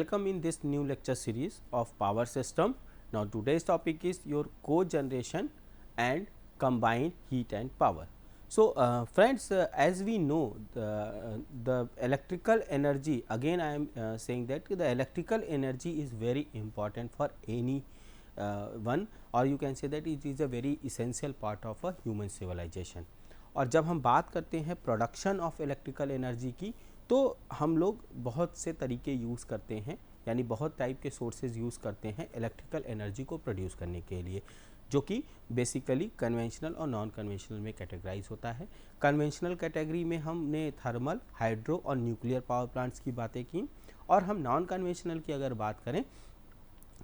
Welcome in this new lecture series of power system. Now today's topic is your cogeneration and combined heat and power. So friends, as we know the electrical energy, again I am saying that the electrical energy is very important for any one, or you can say that it is a very essential part of a human civilization. और जब हम बात करते हैं production of electrical energy की, तो हम लोग बहुत से तरीके यूज़ करते हैं, यानी बहुत टाइप के सोर्सेज यूज़ करते हैं इलेक्ट्रिकल एनर्जी को प्रोड्यूस करने के लिए, जो कि बेसिकली कन्वेंशनल और नॉन कन्वेंशनल में कैटेगराइज होता है। कन्वेंशनल कैटेगरी में हमने थर्मल, हाइड्रो और न्यूक्लियर पावर प्लांट्स की बातें की, और हम नॉन कन्वेंशनल की अगर बात करें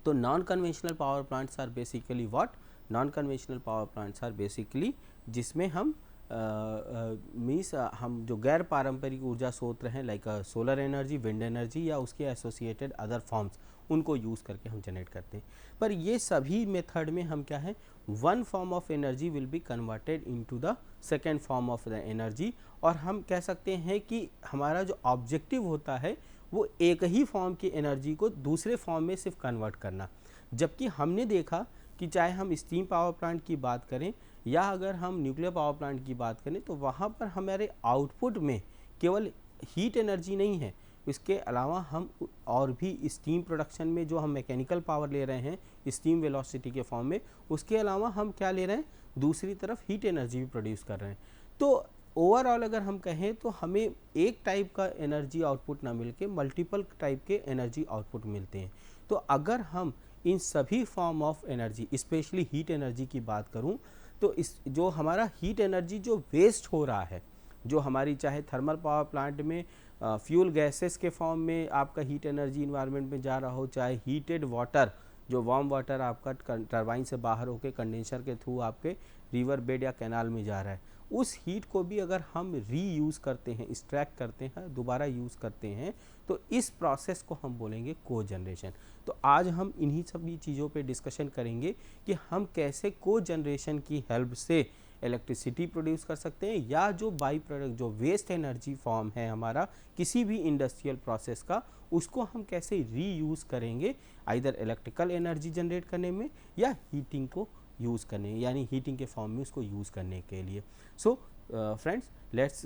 तो non conventional power plants are basically what, non conventional power plants are basically जिसमें हम हम जो गैर पारंपरिक ऊर्जा स्रोत हैं like solar energy, wind energy या उसके एसोसिएटेड अदर फॉर्म्स, उनको यूज़ करके हम जनरेट करते हैं। पर ये सभी मेथड में हम क्या है, one form of energy will be converted into the second form of the energy, और हम कह सकते हैं कि हमारा जो ऑब्जेक्टिव होता है वो एक ही फॉर्म की एनर्जी को दूसरे फॉर्म में सिर्फ कन्वर्ट करना। जबकि हमने देखा कि चाहे हम स्टीम पावर प्लांट की बात करें या अगर हम न्यूक्लियर पावर प्लांट की बात करें, तो वहाँ पर हमारे आउटपुट में केवल हीट एनर्जी नहीं है, इसके अलावा हम और भी स्टीम प्रोडक्शन में जो हम मैकेनिकल पावर ले रहे हैं स्टीम वेलोसिटी के फॉर्म में, उसके अलावा हम क्या ले रहे हैं, दूसरी तरफ हीट एनर्जी भी प्रोड्यूस कर रहे हैं। तो ओवरऑल अगर हम कहें तो हमें एक टाइप का एनर्जी आउटपुट ना मिल के मल्टीपल टाइप के एनर्जी आउटपुट मिलते हैं। तो अगर हम इन सभी form of energy, specially heat energy की बात करूं, तो इस जो हमारा हीट एनर्जी जो वेस्ट हो रहा है, जो हमारी चाहे थर्मल पावर प्लांट में फ्यूल गैसेस के फॉर्म में आपका हीट एनर्जी इन्वायरमेंट में जा रहा हो, चाहे हीटेड वाटर, जो वार्म वाटर आपका टरबाइन से बाहर होकर कंडेंसर के थ्रू आपके रिवर बेड या कैनाल में जा रहा है, उस हीट को भी अगर हम रीयूज़ करते हैं, एक्सट्रैक्ट करते हैं, दोबारा यूज़ करते हैं, तो इस प्रोसेस को हम बोलेंगे कोजनरेशन। तो आज हम इन्हीं सभी चीज़ों पे डिस्कशन करेंगे कि हम कैसे कोजनरेशन की हेल्प से इलेक्ट्रिसिटी प्रोड्यूस कर सकते हैं, या जो बाई प्रोडक्ट जो वेस्ट एनर्जी फॉर्म है हमारा किसी भी इंडस्ट्रियल प्रोसेस का, उसको हम कैसे रीयूज़ करेंगे आइदर इलेक्ट्रिकल एनर्जी जनरेट करने में या हीटिंग को यूज़ करने, यानी हीटिंग के फॉर्म में उसको यूज़ करने के लिए। So friends, let's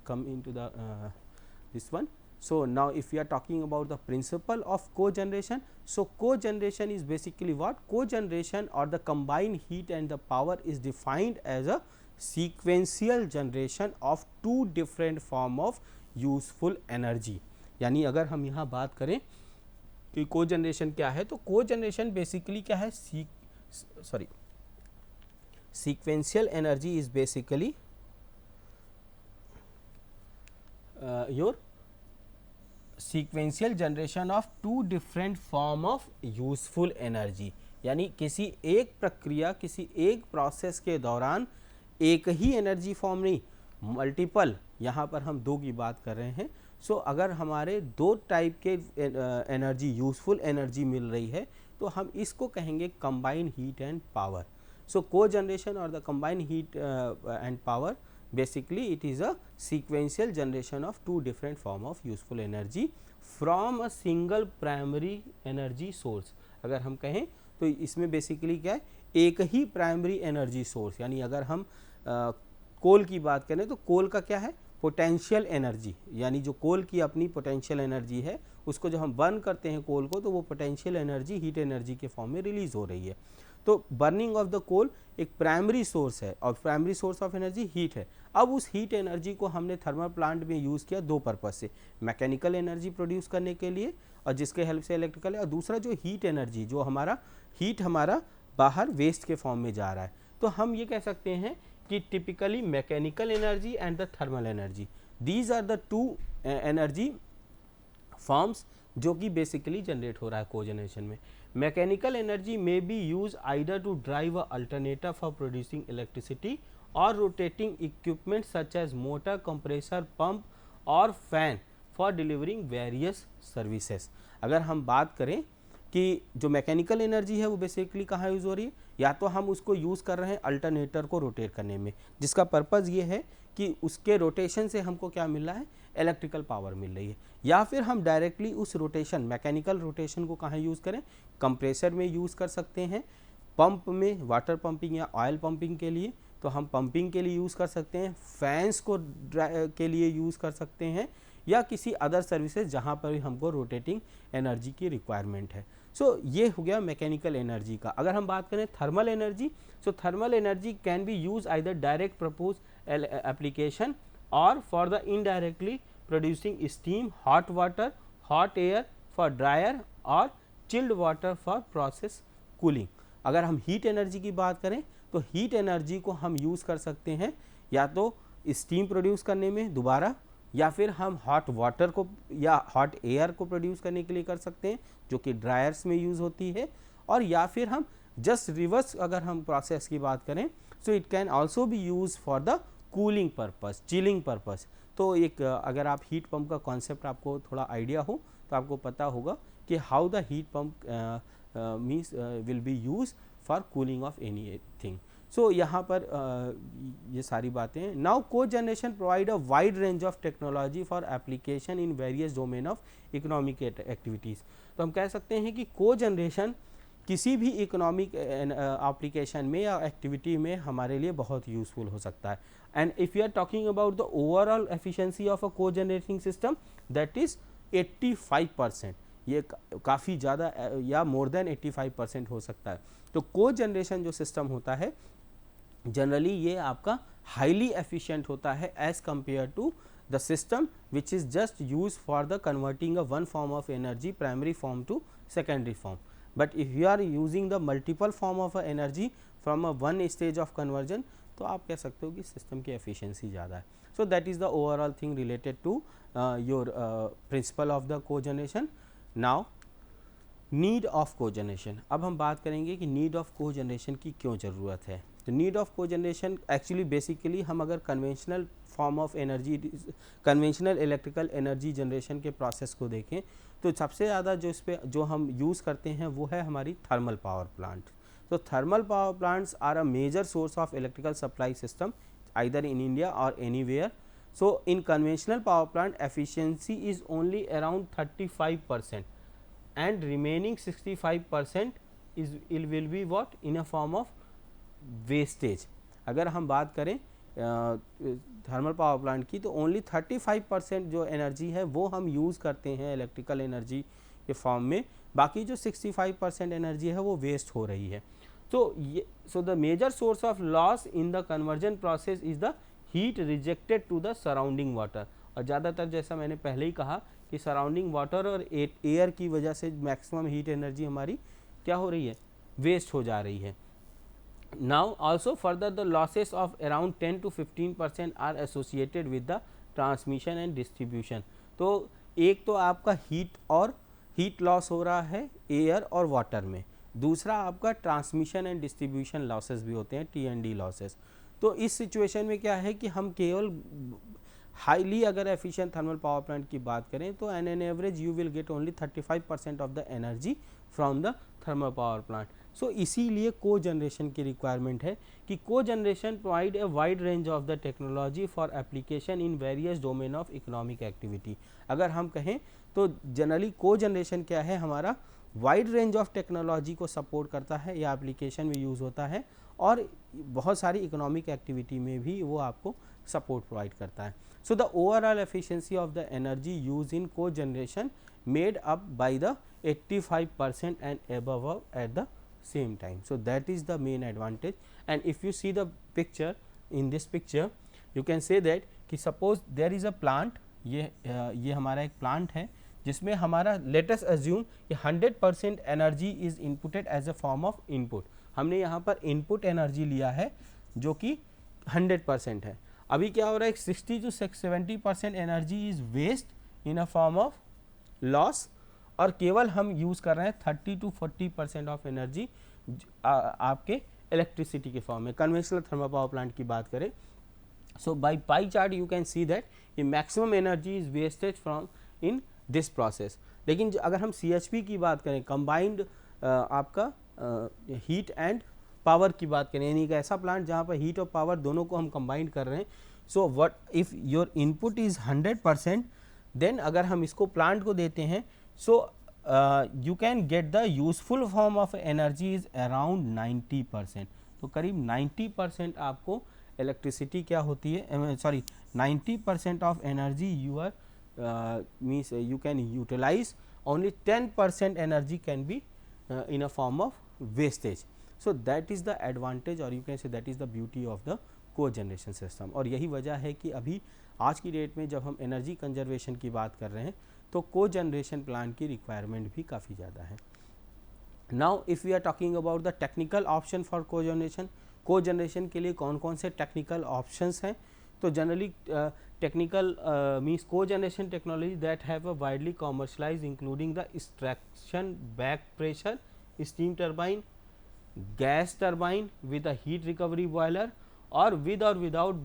come into the this one. So now if we are talking about the principle of cogeneration, so cogeneration is basically what? Cogeneration or the combined heat and the power is defined as a sequential generation of two different form of useful energy. यानी अगर हम यहाँ बात करें कि cogeneration क्या है, तो कोजनरेशन बेसिकली क्या है, sequential energy is basically your sequential generation of two different form of useful energy। यानी किसी एक प्रक्रिया, किसी एक प्रोसेस के दौरान एक ही एनर्जी फॉर्म नहीं, मल्टीपल, यहाँ पर हम दो की बात कर रहे हैं। सो अगर हमारे दो टाइप के एनर्जी, यूजफुल एनर्जी मिल रही है, तो हम इसको कहेंगे combined heat and power. So cogeneration और the combined heat and power, basically it is a sequential generation of two different form of useful energy from a single primary energy source। अगर हम कहें तो इसमें बेसिकली क्या है, एक ही primary energy source, यानी अगर हम कोल की बात करें तो कोल का क्या है, पोटेंशियल एनर्जी, यानी जो कोल की अपनी पोटेंशियल एनर्जी है, उसको जब हम बर्न करते हैं कोल को, तो वो पोटेंशियल एनर्जी हीट एनर्जी के फॉर्म में रिलीज हो रही है। तो बर्निंग ऑफ द कोल एक प्राइमरी सोर्स है और primary source of energy heat है। अब उस हीट एनर्जी को हमने थर्मल प्लांट में यूज़ किया दो पर्पस से, मैकेनिकल एनर्जी प्रोड्यूस करने के लिए और जिसके हेल्प से इलेक्ट्रिकल, और दूसरा जो हीट एनर्जी, जो हमारा हीट हमारा बाहर वेस्ट के फॉर्म में जा रहा है। तो हम ये कह सकते हैं कि typically mechanical energy and the thermal energy, these are the two energy forms जो कि बेसिकली जनरेट हो रहा है कोजनरेशन में। Mechanical energy may be use either to drive a alternator for producing electricity और rotating equipment such as motor, compressor, pump और fan for delivering various services. अगर हम बात करें कि जो मैकेनिकल एनर्जी है वो बेसिकली कहाँ यूज़ हो रही है, या तो हम उसको यूज़ कर रहे हैं अल्टरनेटर को रोटेट करने में, जिसका पर्पज़ ये है कि उसके रोटेशन से हमको क्या मिल रहा है, इलेक्ट्रिकल पावर मिल रही है। या फिर हम डायरेक्टली उस रोटेशन, मैकेनिकल रोटेशन को कहाँ यूज़ करें, कंप्रेसर में यूज़ कर सकते हैं, पंप में, वाटर पंपिंग या ऑयल पंपिंग के लिए तो हम पंपिंग के लिए यूज़ कर सकते हैं, फैंस को के लिए यूज़ कर सकते हैं, या किसी अदर सर्विसेज जहाँ पर भी हमको रोटेटिंग एनर्जी की रिक्वायरमेंट है। सो ये हो गया मैकेनिकल एनर्जी का। अगर हम बात करें thermal energy, so thermal energy can be use either direct propose application और for the indirectly producing steam, hot water, hot air for dryer और chilled water for process cooling. अगर हम हीट एनर्जी की बात करें तो हीट एनर्जी को हम यूज़ कर सकते हैं या तो स्टीम प्रोड्यूस करने में दोबारा, या फिर हम हॉट वाटर को या हॉट एयर को प्रोड्यूस करने के लिए कर सकते हैं जो कि ड्रायर्स में यूज़ होती है, और या फिर हम जस्ट रिवर्स अगर हम प्रोसेस की बात करें so it can also be use for the cooling purpose, chilling purpose. तो एक अगर आप हीट पंप का कॉन्सेप्ट आपको थोड़ा आइडिया हो तो आपको पता होगा कि how the heat pump means will be use for cooling of anything. So यहाँ पर ये सारी बातें। Now cogeneration provide a wide range of technology for application in various domain of economic activities. तो हम कह सकते हैं कि को जनरेशन किसी भी इकोनॉमिक एप्लीकेशन में या एक्टिविटी में हमारे लिए बहुत यूज़फुल हो सकता है। And if you are talking about the overall efficiency of a cogenerating system that is 85%, ये काफ़ी ज़्यादा या मोर देन 85% हो सकता है। तो को जनरेशन जो सिस्टम होता है जनरली ये आपका हाईली एफिशिएंट होता है as compare to the system which is just use for the converting a one form of energy primary form to secondary form. But if you are using the multiple form of energy from a one stage of conversion तो आप कह सकते हो कि system की efficiency ज़्यादा है। So that is the overall thing related to your principle of the cogeneration. Now need of cogeneration. अब हम बात करेंगे कि नीड ऑफ को जनरेशन की क्यों ज़रूरत है। तो नीड ऑफ को जनरेशन एक्चुअली बेसिकली हम अगर conventional form of energy, conventional electrical energy generation के प्रोसेस को देखें तो सबसे ज़्यादा जो इस पे जो हम यूज़ करते हैं वो है हमारी थर्मल पावर प्लांट। तो thermal power plants are a major source of electrical supply system either in India और anywhere. So in conventional power plant efficiency is only around 35% and remaining 65% is it will be what in a form of wastage। अगर हम बात करें thermal power plant की तो only 35% जो energy है वो हम यूज़ करते हैं इलेक्ट्रिकल एनर्जी के फॉर्म में, बाकी जो 65% एनर्जी है वो वेस्ट हो रही है। तो ये so the major source of loss in the conversion process is the heat rejected to the surrounding water. और ज़्यादातर जैसा मैंने पहले ही कहा कि सराउंडिंग वाटर और एयर की वजह से मैक्सिमम हीट एनर्जी हमारी क्या हो रही है, वेस्ट हो जा रही है। Now also further the losses of around 10 to 15% are associated with the transmission and distribution. तो एक तो आपका हीट लॉस हो रहा है एयर और वाटर में, दूसरा आपका ट्रांसमिशन एंड डिस्ट्रीब्यूशन लॉसेस भी होते हैं, TND लॉसेस। तो इस सिचुएशन में क्या है कि हम केवल हाईली अगर एफिशिएंट थर्मल पावर प्लांट की बात करें तो an average you will get only 35% of the energy from the thermal power plant. So इसीलिए को जनरेशन की रिक्वायरमेंट है कि cogeneration provide a wide range of the technology for application in various domain of economic activity. अगर हम कहें तो generally को generation क्या है, हमारा वाइड रेंज ऑफ टेक्नोलॉजी को सपोर्ट करता है या एप्लीकेशन में यूज़ होता है और बहुत सारी इकोनॉमिक एक्टिविटी में भी वो आपको सपोर्ट प्रोवाइड करता है। So the overall efficiency of the energy used in cogeneration made up by the 85% and above at the same time. So that is the main advantage. And if you see the picture, in this picture you can say that कि suppose there is a plant, ये हमारा एक plant है जिसमें हमारा let us assume कि 100% energy is inputted as a form of input। हमने यहाँ पर input energy लिया है जो कि 100% है। अभी क्या हो रहा है, 60 to 70% energy is waste in a form of loss और केवल हम यूज़ कर रहे हैं 30 to 40% ऑफ एनर्जी आपके इलेक्ट्रिसिटी के फॉर्म में। कन्वेंशनल थर्मल पावर प्लांट की बात करें so by pie chart you can see that ये maximum energy is wastage from in this process. लेकिन अगर हम CHP की बात करें, कंबाइंड आपका हीट एंड पावर की बात करें, यानी कि ऐसा प्लांट जहाँ पर हीट और पावर दोनों को हम कंबाइन कर रहे हैं, so what if your input is 100%, then अगर हम इसको प्लांट को देते हैं, so you can get the useful form of energy is around 90%। तो करीब 90% आपको इलेक्ट्रिसिटी क्या होती है, sorry 90% of energy you are means you can utilise, only 10% energy can be in a form of wastage. So that is the advantage, or you can say that is the beauty of the co-generation system. और यही वजह है कि अभी आज की date में जब हम एनर्जी कंजर्वेशन की बात कर रहे हैं तो को-जनरेशन प्लांट की रिक्वायरमेंट भी काफ़ी ज़्यादा है। Now if we are talking about the technical option for cogeneration के लिए कौन कौन से टेक्निकल ऑप्शंस हैं, तो generally technical means cogeneration technology that have a widely commercialise including the extraction back pressure steam turbine, gas turbine with a heat recovery boiler, और with और without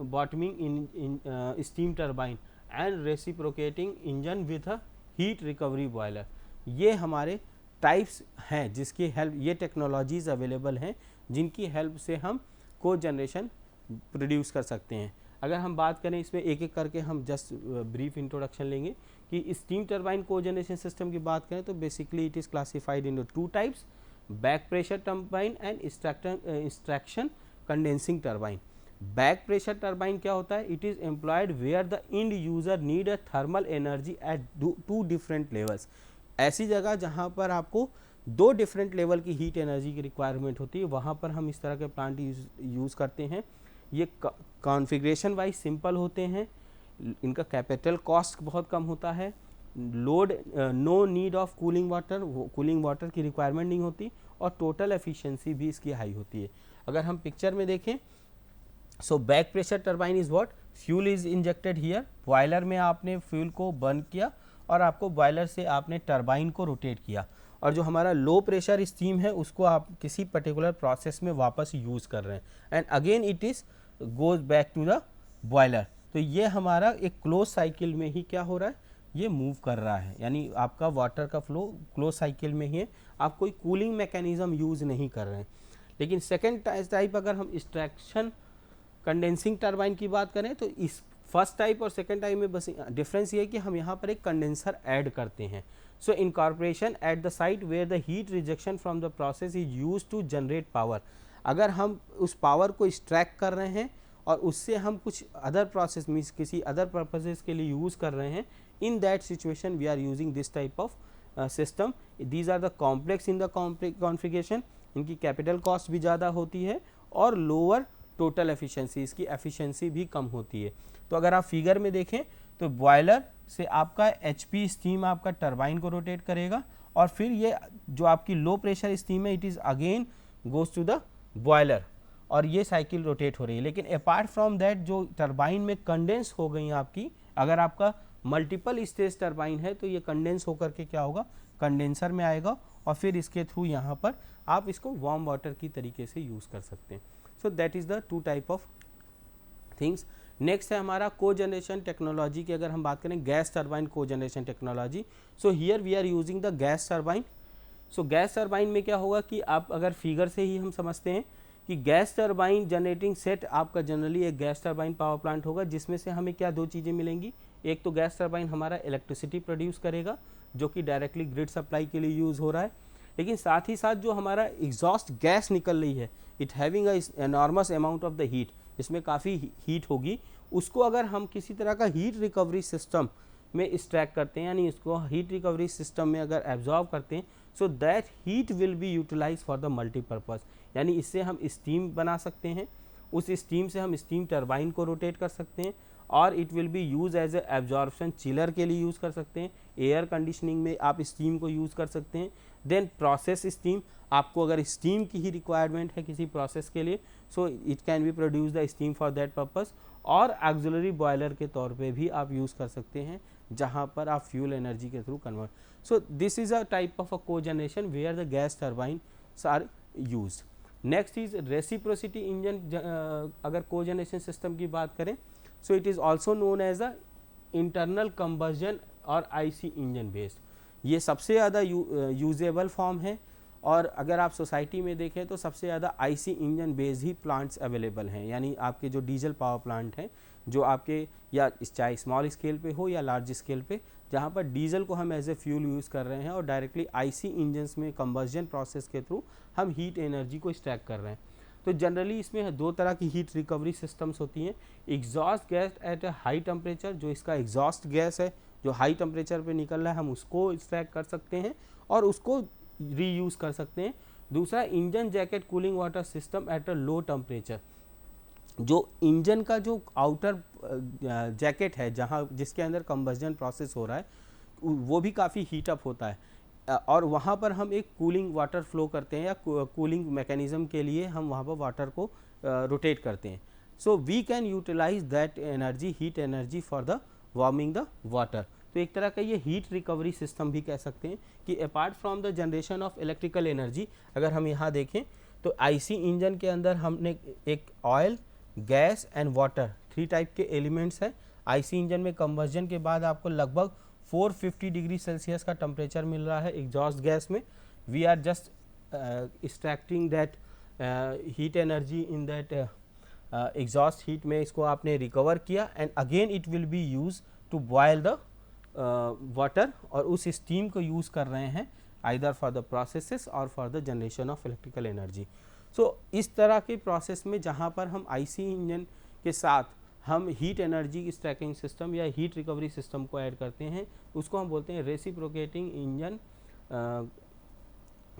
bottoming in steam turbine and reciprocating engine with a heat recovery boiler. ये हमारे types हैं जिसकी help, ये technologies available हैं जिनकी help से हम को-जनरेशन प्रोड्यूस कर सकते हैं। अगर हम बात करें इसमें एक एक करके, हम जस्ट ब्रीफ इंट्रोडक्शन लेंगे कि स्टीम टर्बाइन को-जनरेशन सिस्टम की बात करें तो basically it is classified in two types, back pressure turbine and extraction condensing turbine. Back pressure turbine क्या होता है, it is employed where the end user need a thermal energy at two different levels. ऐसी जगह जहाँ पर आपको दो different level की हीट एनर्जी की रिक्वायरमेंट होती है, वहाँ पर हम इस तरह के प्लांट यूज़ करते हैं। ये कॉन्फ़िगरेशन वाइज सिंपल होते हैं, इनका कैपिटल कॉस्ट बहुत कम होता है, load no need of cooling water की रिक्वायरमेंट नहीं होती, और टोटल एफिशिएंसी भी इसकी हाई होती है। अगर हम पिक्चर में देखें, so back pressure turbine is what, fuel is injected here, boiler में आपने फ्यूल को बर्न किया और आपको बॉयलर से आपने टर्बाइन को रोटेट किया, और जो हमारा लो प्रेशर स्टीम है उसको आप किसी पर्टिकुलर प्रोसेस में वापस यूज़ कर रहे हैं, and again it is goes back to the boiler. तो ये हमारा एक क्लोज साइकिल में ही क्या हो रहा है, ये मूव कर रहा है, यानी आपका वाटर का फ्लो क्लोज साइकिल में ही है, आप कोई कूलिंग मैकेनिज्म यूज़ नहीं कर रहे हैं। लेकिन सेकेंड टाइप अगर हम एक्सट्रैक्शन कंडेंसिंग टर्बाइन की बात करें तो इस फर्स्ट टाइप और सेकेंड टाइप में बस डिफरेंस ये है कि हम यहाँ पर एक कंडेंसर ऐड करते हैं। So incorporation at the site where the heat rejection from the process is use to generate power. अगर हम उस पावर को एक्सट्रैक्ट कर रहे हैं और उससे हम कुछ अदर प्रोसेस मीन्स किसी अदर पर्पसेस के लिए यूज़ कर रहे हैं, in that situation we are using this type of system. These are the complex in the configuration, इनकी कैपिटल कॉस्ट भी ज़्यादा होती है और लोअर टोटल एफिशिएंसी, इसकी एफिशिएंसी भी कम होती है। तो अगर आप फिगर में देखें तो बॉयलर से आपका एचपी स्टीम आपका टरबाइन को रोटेट करेगा, और फिर ये जो आपकी लो प्रेशर स्टीम है it is again goes to the boiler, और ये साइकिल रोटेट हो रही है। लेकिन अपार्ट फ्रॉम दैट जो टरबाइन में कंडेंस हो गई आपकी, अगर आपका मल्टीपल स्टेज टरबाइन है तो ये कंडेंस होकर के क्या होगा, कंडेंसर में आएगा, और फिर इसके थ्रू यहाँ पर आप इसको वार्म वाटर की तरीके से यूज़ कर सकते हैं। So that is the two type of things. Next है हमारा को जनरेशन टेक्नोलॉजी की अगर हम बात करें, gas turbine cogeneration technology. So here we are using the gas turbine. So gas turbine में क्या होगा कि आप अगर फिगर से ही हम समझते हैं कि गैस टरबाइन जनरेटिंग सेट आपका जनरली एक गैस टरबाइन पावर प्लांट होगा, जिसमें से हमें क्या दो चीज़ें मिलेंगी। एक तो गैस टरबाइन हमारा इलेक्ट्रिसिटी प्रोड्यूस करेगा जो कि डायरेक्टली ग्रिड सप्लाई के लिए यूज़ हो रहा है, लेकिन साथ ही साथ जो हमारा एग्जॉस्ट गैस निकल रही है, it having a enormous amount of the heat, इसमें काफ़ी हीट होगी, उसको अगर हम किसी तरह का हीट रिकवरी सिस्टम में एक्सट्रैक्ट करते हैं, यानी इसको हीट रिकवरी सिस्टम में अगर एब्जॉर्ब करते हैं, so that heat will be utilise for the multipurpose, यानी इससे हम स्टीम बना सकते हैं, उस स्टीम से हम स्टीम टरबाइन को रोटेट कर सकते हैं, और it will be use as a absorption chiller के लिए यूज़ कर सकते हैं, एयर कंडीशनिंग में आप स्टीम को यूज़ कर सकते हैं। देन प्रोसेस स्टीम, आपको अगर स्टीम की ही रिक्वायरमेंट है किसी प्रोसेस के लिए, so it can B produce the steam for that purpose, और ऑक्सिलरी बॉयलर के तौर पे भी आप यूज़ कर सकते हैं जहाँ पर आप फ्यूल एनर्जी के through convert. So this is a type of a cogeneration where the gas turbines are used. Next is reciprocity engine. अगर कोजनरेशन सिस्टम की बात करें, so it is also known as a internal combustion और IC engine based. ये सबसे ज़्यादा usable form है, और अगर आप सोसाइटी में देखें तो सबसे ज़्यादा आईसी इंजन बेस्ड ही प्लांट्स अवेलेबल हैं, यानी आपके जो डीजल पावर प्लांट हैं जो आपके या चाहे स्मॉल स्केल पे हो या लार्ज स्केल पे, जहाँ पर डीजल को हम एज ए फ्यूल यूज़ कर रहे हैं और डायरेक्टली आईसी इंजन्स में कंबस्जन प्रोसेस के थ्रू हम हीट एनर्जी को एक्सट्रैक्ट कर रहे हैं। तो जनरली इसमें दो तरह की हीट रिकवरी सिस्टम्स होती हैं। Exhaust gas at a high temperature, जो इसका एग्जॉस्ट गैस है जो हाई टेम्परेचर पे निकल रहा है, हम उसको एक्सट्रैक्ट कर सकते हैं और उसको रीयूज़ कर सकते हैं। दूसरा engine jacket cooling water system at a low temperature, जो इंजन का जो आउटर जैकेट है जहाँ जिसके अंदर कंबस्जन प्रोसेस हो रहा है वो भी काफ़ी हीटअप होता है और वहाँ पर हम एक कूलिंग वाटर फ्लो करते हैं या कूलिंग मैकेनिज्म के लिए हम वहाँ पर वाटर को रोटेट करते हैं। So we can utilise that energy, heat energy for the warming the water. तो एक तरह का ये हीट रिकवरी सिस्टम भी कह सकते हैं कि apart from the generation of electrical energy, अगर हम यहाँ देखें तो आईसी इंजन के अंदर हमने एक oil, gas and water 3 type के एलिमेंट्स हैं। आईसी इंजन में कंबस्जन के बाद आपको लगभग 450 डिग्री सेल्सियस का टेम्परेचर मिल रहा है एग्जॉस्ट गैस में। We are just extracting that heat energy in that exhaust heat में, इसको आपने रिकवर किया and again it will be use to boil the water और उस स्टीम को यूज़ कर रहे हैं आइदर फॉर द प्रोसेसेस और for the generation of electrical energy. So इस तरह के प्रोसेस में जहाँ पर हम आईसी इंजन के साथ हम हीट एनर्जी की स्टैकिंग सिस्टम या हीट रिकवरी सिस्टम को ऐड करते हैं, उसको हम बोलते हैं reciprocating engine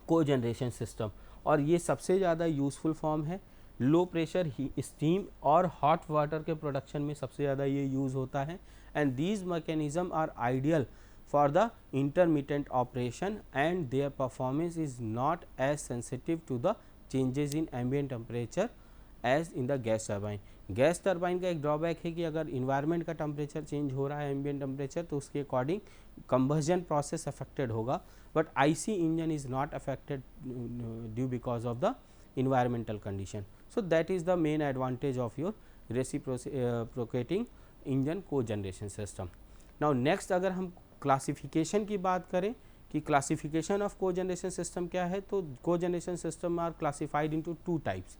cogeneration system. और ये सबसे ज़्यादा यूज़फुल फॉर्म है। लो प्रेशर स्टीम और हॉट वाटर के प्रोडक्शन में सबसे ज़्यादा ये यूज़ होता है and these mechanism are ideal for the intermittent operation and their performance is not as sensitive to the changes in ambient temperature as in the gas turbine. Gas turbine का एक drawback है कि अगर environment का temperature change हो रहा है ambient temperature तो उसके अकॉर्डिंग कंबस्जन प्रोसेस अफेक्टेड होगा, but IC engine is not affected due because of the environmental condition. So that is the main advantage of your reciprocating engine cogeneration system. Now next अगर हम classification की बात करें कि classification of cogeneration system क्या है, तो cogeneration system are classified into 2 types,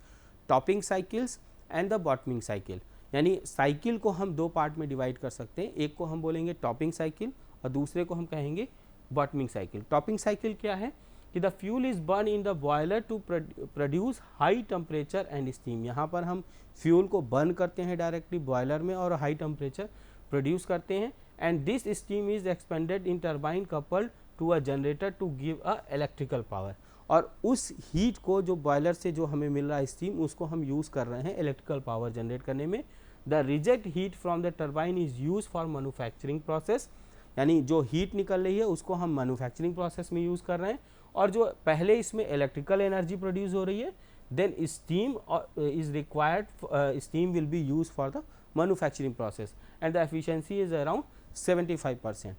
topping cycles and the bottoming cycle। यानी साइकिल को हम 2 पार्ट में डिवाइड कर सकते हैं, एक को हम बोलेंगे टॉपिंग साइकिल और दूसरे को हम कहेंगे बॉटमिंग साइकिल। टॉपिंग साइकिल क्या है कि the fuel is burn in the boiler to produce high temperature and steam. यहाँ पर हम फ्यूल को बर्न करते हैं डायरेक्टली बॉयलर में और हाई टेम्परेचर प्रोड्यूस करते हैं and this steam is expanded in turbine coupled to a generator to give a electrical power. और उस हीट को जो बॉयलर से जो हमें मिल रहा है स्टीम, उसको हम यूज़ कर रहे हैं इलेक्ट्रिकल पावर जनरेट करने में। The reject heat from the turbine is use for manufacturing process, यानी जो हीट निकल रही है उसको हम मैन्युफैक्चरिंग प्रोसेस में यूज़ कर रहे हैं और जो पहले इसमें इलेक्ट्रिकल एनर्जी प्रोड्यूस हो रही है then steam is required, steam will be use for the manufacturing process and the efficiency is around 75%।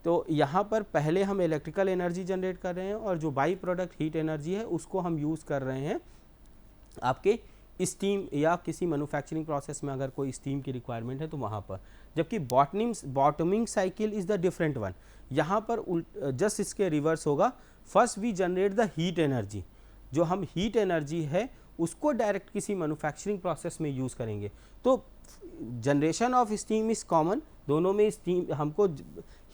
तो यहाँ पर पहले हम इलेक्ट्रिकल एनर्जी जनरेट कर रहे हैं और जो बाई प्रोडक्ट हीट एनर्जी है उसको हम यूज़ कर रहे हैं आपके स्टीम या किसी मैन्युफैक्चरिंग प्रोसेस में अगर कोई स्टीम की रिक्वायरमेंट है तो वहाँ पर। जबकि bottoming cycle is the different one. यहाँ पर जस्ट इसके रिवर्स होगा। First we generate the heat energy, जो हम हीट एनर्जी है उसको डायरेक्ट किसी मैन्युफैक्चरिंग प्रोसेस में यूज़ करेंगे। तो generation of steam is common, दोनों में स्टीम हमको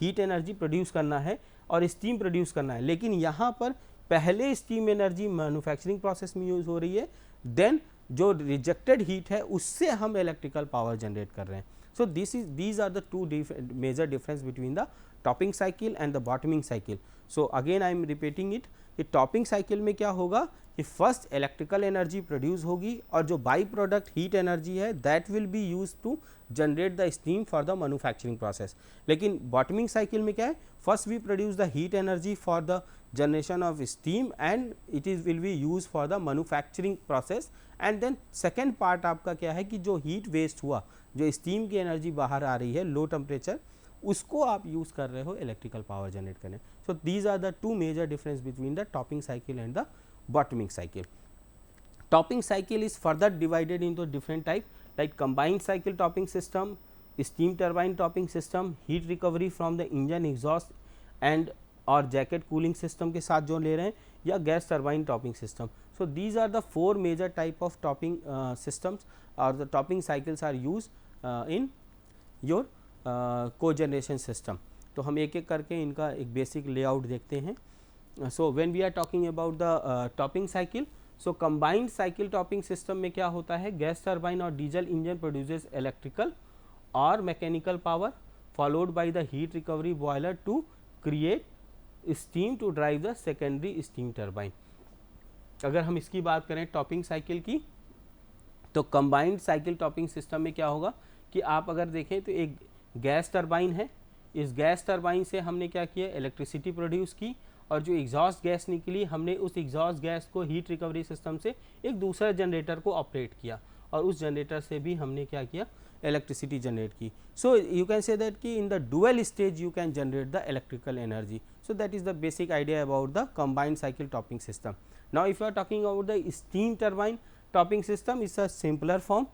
हीट एनर्जी प्रोड्यूस करना है और स्टीम प्रोड्यूस करना है, लेकिन यहाँ पर पहले स्टीम एनर्जी मैन्युफैक्चरिंग प्रोसेस में यूज़ हो रही है, देन जो रिजेक्टेड हीट है उससे हम इलेक्ट्रिकल पावर जनरेट कर रहे हैं। सो these are the 2 major difference between the topping cycle and the bottoming cycle. So again I am repeating it कि टॉपिंग साइकिल में क्या होगा कि फर्स्ट इलेक्ट्रिकल एनर्जी प्रोड्यूस होगी और जो बाई प्रोडक्ट हीट एनर्जी है that will be use to generate the steam for the manufacturing process. लेकिन बॉटमिंग साइकिल में क्या है, first we produce the heat energy for the generation of steam and it is will be use for the manufacturing process and then second part आपका क्या है कि जो heat waste हुआ, जो स्टीम की एनर्जी बाहर आ रही है लो टेम्परेचर, उसको आप यूज़ कर रहे हो इलेक्ट्रिकल पावर जनरेट करने। So these are the 2 major difference between the topping cycle and the bottoming cycle. Topping cycle is further divided into different type like combined cycle topping system, steam turbine topping system, heat recovery from the engine exhaust and और jacket cooling system के साथ जो ले रहे हैं, या gas turbine topping system. So these are the 4 major type of topping systems और the topping cycles are use in your cogeneration system. तो हम एक एक करके इनका एक बेसिक लेआउट देखते हैं. So when we are talking about the topping cycle, so combined cycle topping system में क्या होता है, गैस टरबाइन और डीजल इंजन प्रोड्यूसेस इलेक्ट्रिकल और mechanical power followed by the heat recovery boiler to create steam to drive the secondary steam turbine. अगर हम इसकी बात करें टॉपिंग साइकिल की, तो कंबाइंड साइकिल टॉपिंग सिस्टम में क्या होगा कि आप अगर देखें तो एक गैस टरबाइन है, इस गैस टरबाइन से हमने क्या किया, इलेक्ट्रिसिटी प्रोड्यूस की, और जो एग्जॉस्ट गैस निकली हमने उस एग्जॉस्ट गैस को हीट रिकवरी सिस्टम से एक दूसरा जनरेटर को ऑपरेट किया, और उस जनरेटर से भी हमने क्या किया, इलेक्ट्रिसिटी जनरेट की. So you can say that कि in the dual stage you can generate the electrical energy. So that is the basic idea about the combined cycle topping system. Now if you are talking about the steam turbine topping system, is a simpler form.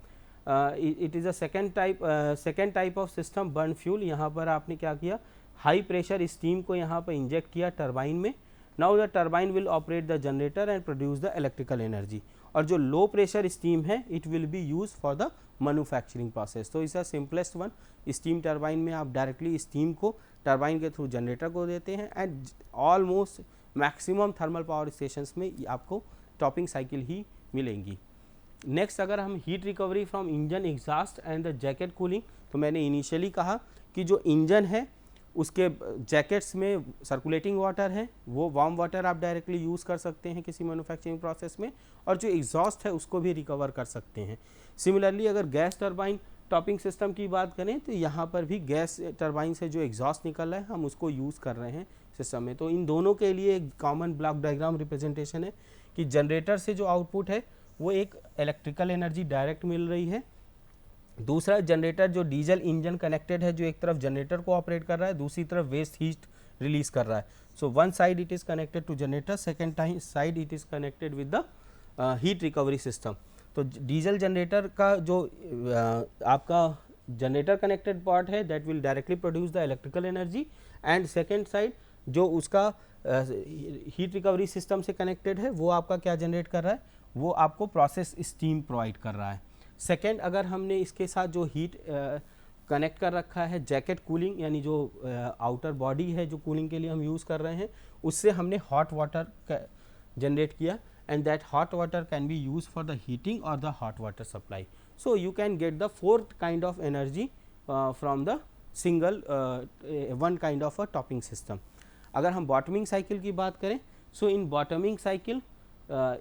It is a second type of system burn fuel. यहाँ पर आपने क्या किया, high pressure steam को यहाँ पर inject किया turbine में. Now the turbine will operate the generator and produce the electrical energy. और जो लो प्रेशर स्टीम है it will be use for the manufacturing process. तो is the simplest one. Steam turbine में आप directly steam को turbine के through generator को देते हैं, and almost maximum thermal power stations में आपको टॉपिंग साइकिल ही मिलेंगी. नेक्स्ट अगर हम heat recovery from engine exhaust and the jacket cooling, तो मैंने इनिशियली कहा कि जो इंजन है उसके जैकेट्स में सर्कुलेटिंग वाटर है, वो वार्म वाटर आप डायरेक्टली यूज़ कर सकते हैं किसी मैन्युफैक्चरिंग प्रोसेस में, और जो एग्जॉस्ट है उसको भी रिकवर कर सकते हैं. सिमिलरली अगर गैस टरबाइन टॉपिंग सिस्टम की बात करें तो यहाँ पर भी गैस टरबाइन से जो एग्जॉस्ट निकल रहा है हम उसको यूज़ कर रहे हैं सिस्टम में. तो इन दोनों के लिए एक कॉमन ब्लॉक डायग्राम रिप्रेजेंटेशन है कि जनरेटर से जो आउटपुट है वो एक इलेक्ट्रिकल एनर्जी डायरेक्ट मिल रही है. दूसरा जनरेटर जो डीजल इंजन कनेक्टेड है, जो एक तरफ जनरेटर को ऑपरेट कर रहा है, दूसरी तरफ वेस्ट हीट रिलीज कर रहा है. So one side it is connected to generator, second side it is connected with the heat recovery system. तो डीजल जनरेटर का जो आपका जनरेटर कनेक्टेड पार्ट है that will directly produce the electrical energy, and second side जो उसका heat recovery system से connected है वो आपका क्या जनरेट कर रहा है, वो आपको प्रोसेस स्टीम प्रोवाइड कर रहा है. सेकेंड अगर हमने इसके साथ जो हीट कनेक्ट कर रखा है जैकेट कूलिंग, यानी जो आउटर बॉडी है जो कूलिंग के लिए हम यूज़ कर रहे हैं, उससे हमने हॉट वाटर जनरेट किया, and that hot water can be use for the heating और the hot water supply. So you can get the fourth kind of energy from the single one kind of a topping system. अगर हम bottoming cycle की बात करें, so in bottoming cycle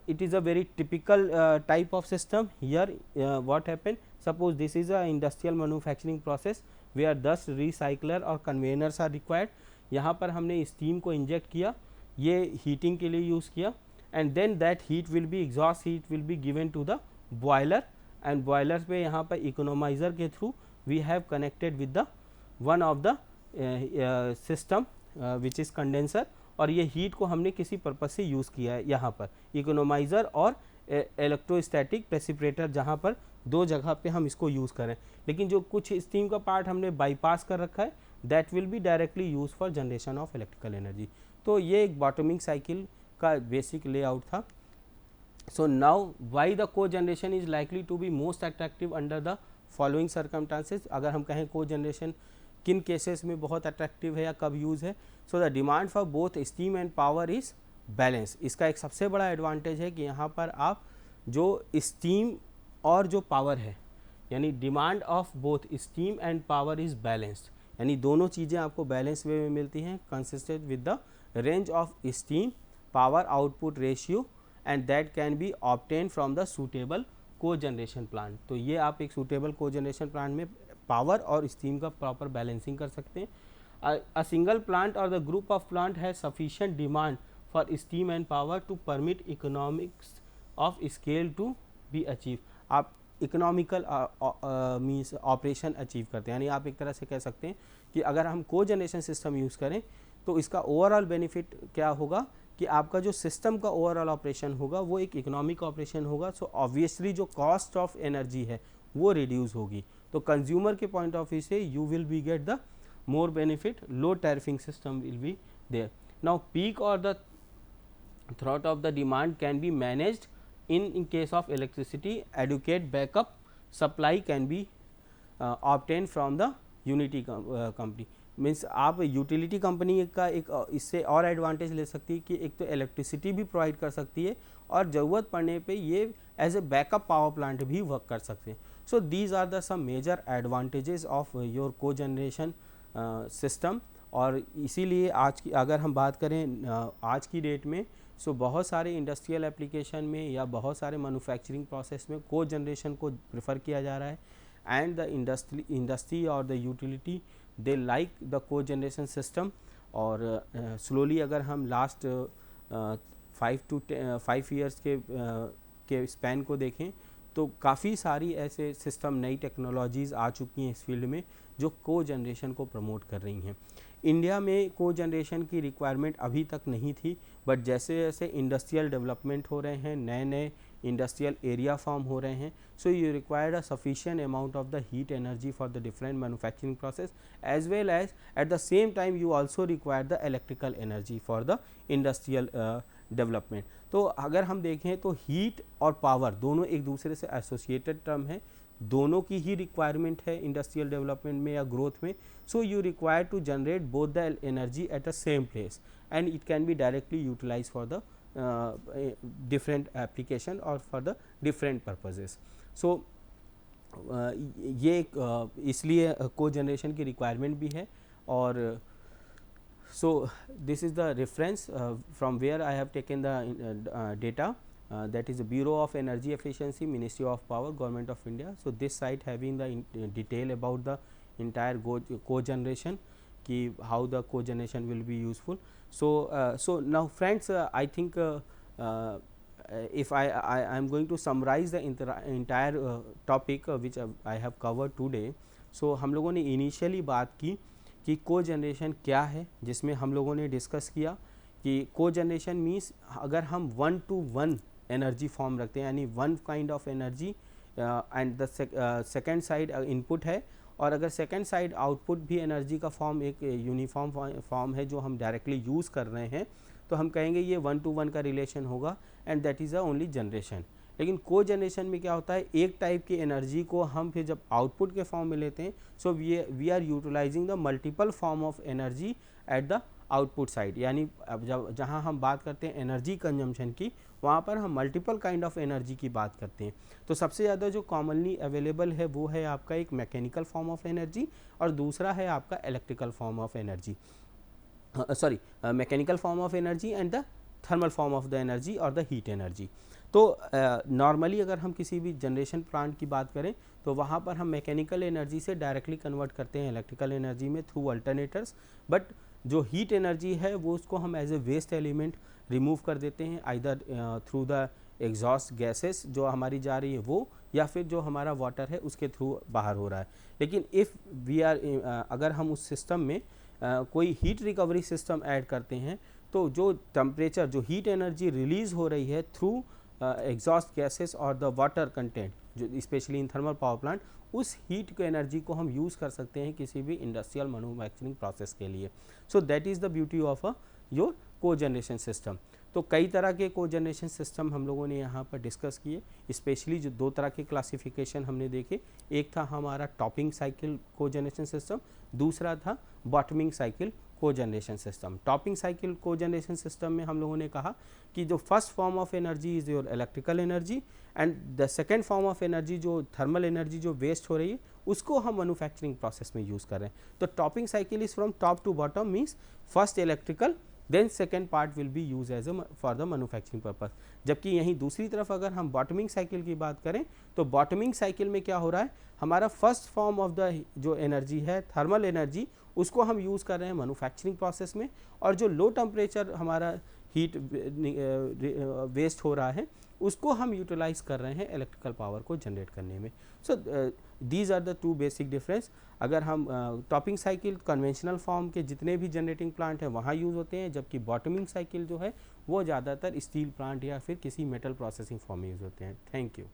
it is a very typical type of system. Here what happen, suppose this is a industrial manufacturing process where 10 recycler और conveyors are required. यहाँ पर हमने steam को इंजेक्ट किया, ये हीटिंग के लिए यूज़ किया, and then that heat will be exhaust heat will be given to the boiler, and boiler पे यहाँ पर इकोनोमाइज़र के थ्रू we have connected with the one of the system which is condenser, और ये हीट को हमने किसी पर्पस से यूज़ किया है. यहाँ पर इकोनोमाइज़र और इलेक्ट्रोस्टैटिक प्रेसिपिटेटर, जहाँ पर दो जगह पे हम इसको यूज़ करें, लेकिन जो कुछ स्टीम का पार्ट हमने बाईपास कर रखा है that will be directly use for generation of electrical energy. तो ये एक बॉटमिंग साइकिल का बेसिक लेआउट था. So now why the cogeneration is likely to be most attractive under the following circumstances. अगर हम कहें को जनरेशन किन केसेस में बहुत अट्रैक्टिव है या कब यूज़ है, so the demand for both steam and power is balance. इसका एक सबसे बड़ा एडवांटेज है कि यहाँ पर आप जो स्टीम और जो पावर है, यानी demand of both steam and power is balanced, यानी दोनों चीज़ें आपको बैलेंस वे में मिलती हैं, consistent with the range of steam power output ratio, and that can be obtain from the suitable को जनरेशन प्लांट. तो ये आप एक सूटेबल को जनरेशन प्लांट में पावर और स्टीम का प्रॉपर बैलेंसिंग कर सकते हैं. A single plant or the group of plant has sufficient demand for steam and power to permit economics of scale to be achieved. आप इकोनॉमिकल मीन्स ऑपरेशन अचीव करते हैं, यानी आप एक तरह से कह सकते हैं कि अगर हम को जनरेशन सिस्टम यूज़ करें तो इसका ओवरऑल बेनिफिट क्या होगा कि आपका जो सिस्टम का ओवरऑल ऑपरेशन होगा वो एक इकोनॉमिक ऑपरेशन होगा. सो ऑब्वियसली जो कॉस्ट ऑफ एनर्जी है वो रिड्यूस होगी. तो कंज्यूमर के पॉइंट ऑफ व्यू से you will be get the more benefit, low tariffing system will be there. Now peak और the throat of the demand can be managed in case of electricity. Adequate backup supply can be obtained from the unity company. Means आप utility company का एक इससे और advantage ले सकती है कि एक तो इलेक्ट्रिसिटी भी प्रोवाइड कर सकती है और ज़रूरत पड़ने पे ये as a backup power plant भी वर्क कर सकते हैं. So these are the some major advantages of your cogeneration system. और इसीलिए आज की अगर हम बात करें आज की डेट में, सो बहुत सारे इंडस्ट्रियल एप्लीकेशन में या बहुत सारे मैन्युफैक्चरिंग प्रोसेस में को जनरेशन को प्रेफर किया जा रहा है. एंड द इंडस्ट्री और the utility they like the cogeneration system. और स्लोली अगर हम लास्ट 5 ईयर्स के स्पैन को देखें तो काफ़ी सारी ऐसे सिस्टम नई टेक्नोलॉजीज़ आ चुकी हैं इस फील्ड में जो को जनरेशन को प्रमोट कर रही हैं. इंडिया में को जनरेशन की रिक्वायरमेंट अभी तक नहीं थी, बट जैसे जैसे इंडस्ट्रियल डेवलपमेंट हो रहे हैं, नए नए इंडस्ट्रियल एरिया फॉर्म हो रहे हैं, so you required a sufficient amount of the heat energy for the different manufacturing process as well as at the same time you also require the electrical energy for the industrial development. तो अगर हम देखें तो heat और power दोनों एक दूसरे से एसोसिएटेड टर्म है, दोनों की ही रिक्वायरमेंट है इंडस्ट्रियल डेवलपमेंट में या ग्रोथ में. So you require to generate both the energy at a same place and it can be directly utilize for the different application or for the different purposes. So ये इसलिए को generation की requirement भी है. और so this is the reference from where I have taken the data, that is the Bureau of Energy Efficiency, Ministry of Power, Government of India. So this site having the detail about the entire co-generation, ki how the co-generation will be useful. So now friends, I think if I am going to summarize the entire topic which I have covered today. So हम लोगों ने initially बात की कि को generation क्या है, जिसमें हम लोगों ने डिस्कस किया कि को जनरेशन मीन्स अगर हम 1-to-1 एनर्जी फॉर्म रखते हैं, यानी one kind of energy and the second side input है, और अगर सेकेंड साइड आउटपुट भी एनर्जी का फॉर्म एक यूनिफॉर्म फॉर्म है जो हम डायरेक्टली यूज़ कर रहे हैं, तो हम कहेंगे ये 1-to-1 का रिलेशन होगा and that is the only generation. लेकिन को जनरेशन में क्या होता है, एक टाइप की एनर्जी को हम फिर जब आउटपुट के फॉर्म में लेते हैं, so we are utilizing the multiple form of energy at the output side. यानी अब जहाँ हम बात करते हैं एनर्जी कंजम्पशन की, वहाँ पर हम मल्टीपल काइंड ऑफ एनर्जी की बात करते हैं. तो सबसे ज़्यादा जो कॉमनली अवेलेबल है वो है आपका एक मैकेनिकल फॉर्म ऑफ एनर्जी और दूसरा है आपका electrical form of energy, mechanical form of energy and the thermal form of the energy और द हीट एनर्जी. तो नॉर्मली अगर हम किसी भी जनरेशन प्लांट की बात करें तो वहाँ पर हम मैकेनिकल एनर्जी से डायरेक्टली कन्वर्ट करते हैं इलेक्ट्रिकल एनर्जी में थ्रू अल्टरनेटर्स, बट जो हीट एनर्जी है वो उसको हम as a waste element remove कर देते हैं, either through the exhaust gases जो हमारी जा रही है वो, या फिर जो हमारा वाटर है उसके थ्रू बाहर हो रहा है. लेकिन इफ़ वी आर अगर हम उस सिस्टम में कोई हीट रिकवरी सिस्टम ऐड करते हैं तो जो टेम्परेचर जो हीट एनर्जी रिलीज़ हो रही है थ्रू एग्जॉस्ट गैसेस और द वाटर कंटेंट जो specially in thermal power plant, उस हीट को एनर्जी को हम यूज़ कर सकते हैं किसी भी इंडस्ट्रियल मैन्युफैक्चरिंग प्रोसेस के लिए. सो that is the beauty of your cogeneration system. तो कई तरह के को जनरेशन सिस्टम हम लोगों ने यहाँ पर डिस्कस किए. स्पेशली जो दो तरह के क्लासिफिकेशन हमने देखे, एक था हमारा टॉपिंग साइकिल को जनरेशन सिस्टम, दूसरा था बॉटमिंग साइकिल को जनरेशन सिस्टम. टॉपिंग साइकिल को जनरेशन सिस्टम में हम लोगों ने कहा कि जो first form of energy is your electrical energy and the second form of energy जो थर्मल एनर्जी जो वेस्ट हो रही है उसको हम मैन्युफैक्चरिंग प्रोसेस में यूज़ कर रहे हैं. तो topping cycle is from top to bottom, means first electrical then second part will be use as for the manufacturing purpose. जबकि यहीं दूसरी तरफ अगर हम बॉटमिंग साइकिल की बात करें तो बॉटमिंग साइकिल में क्या हो रहा है, हमारा फर्स्ट फॉर्म ऑफ द जो एनर्जी है थर्मल एनर्जी उसको हम यूज़ कर रहे हैं मैन्युफैक्चरिंग प्रोसेस में, और जो लो टेम्परेचर हमारा हीट वेस्ट हो रहा है उसको हम यूटिलाइज कर रहे हैं इलेक्ट्रिकल पावर को जनरेट करने में. So these are the two basic difference. अगर हम टॉपिंग साइकिल कन्वेंशनल फॉर्म के जितने भी जनरेटिंग प्लांट हैं वहाँ यूज़ होते हैं, जबकि बॉटमिंग साइकिल जो है वो ज़्यादातर स्टील प्लांट या फिर किसी मेटल प्रोसेसिंग फॉर्म में यूज़ होते हैं. Thank you.